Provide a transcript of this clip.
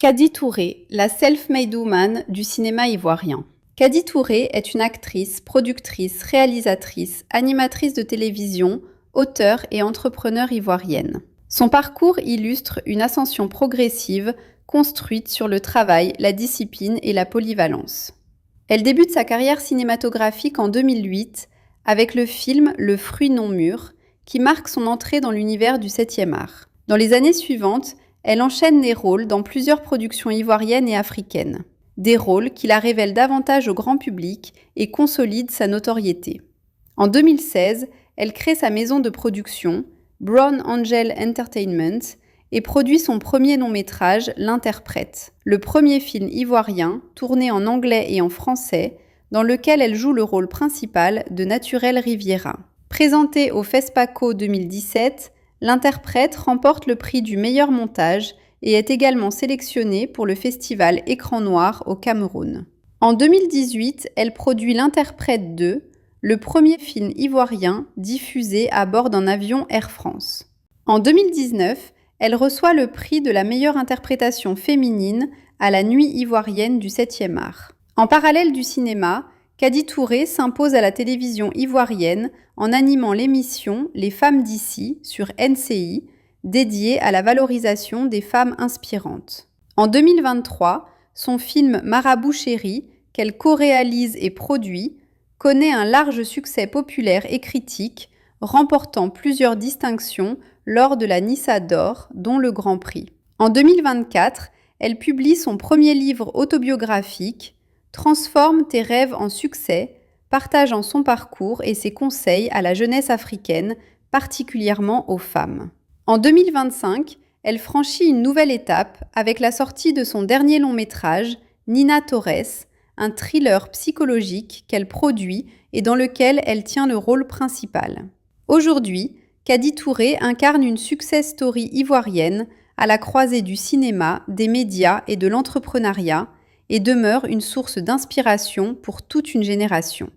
Kadi Touré, la self-made woman du cinéma ivoirien. Kadi Touré est une actrice, productrice, réalisatrice, animatrice de télévision, auteure et entrepreneure ivoirienne. Son parcours illustre une ascension progressive construite sur le travail, la discipline et la polyvalence. Elle débute sa carrière cinématographique en 2008 avec le film Le fruit non mûr, qui marque son entrée dans l'univers du 7e art. Dans les années suivantes, elle enchaîne les rôles dans plusieurs productions ivoiriennes et africaines. Des rôles qui la révèlent davantage au grand public et consolident sa notoriété. En 2016, elle crée sa maison de production, Brown Angel Entertainment, et produit son premier long-métrage, L'Interprète, le premier film ivoirien tourné en anglais et en français, dans lequel elle joue le rôle principal de Naturel Riviera. Présenté au FESPACO 2017, L'Interprète remporte le prix du meilleur montage et est également sélectionnée pour le festival Écran Noir au Cameroun. En 2018, elle produit L'Interprète 2, le premier film ivoirien diffusé à bord d'un avion Air France. En 2019, elle reçoit le prix de la meilleure interprétation féminine à la Nuit ivoirienne du 7e art. En parallèle du cinéma, Kadi Touré s'impose à la télévision ivoirienne en animant l'émission Les femmes d'ici sur NCI, dédiée à la valorisation des femmes inspirantes. En 2023, son film Marabout chéri, qu'elle co-réalise et produit, connaît un large succès populaire et critique, remportant plusieurs distinctions lors de la Nissa d'Or, dont le Grand Prix. En 2024, elle publie son premier livre autobiographique, Transforme tes rêves en succès, partageant son parcours et ses conseils à la jeunesse africaine, particulièrement aux femmes. En 2025, elle franchit une nouvelle étape avec la sortie de son dernier long-métrage, Nina Torres, un thriller psychologique qu'elle produit et dans lequel elle tient le rôle principal. Aujourd'hui, Kadi Touré incarne une success story ivoirienne à la croisée du cinéma, des médias et de l'entrepreneuriat et demeure une source d'inspiration pour toute une génération.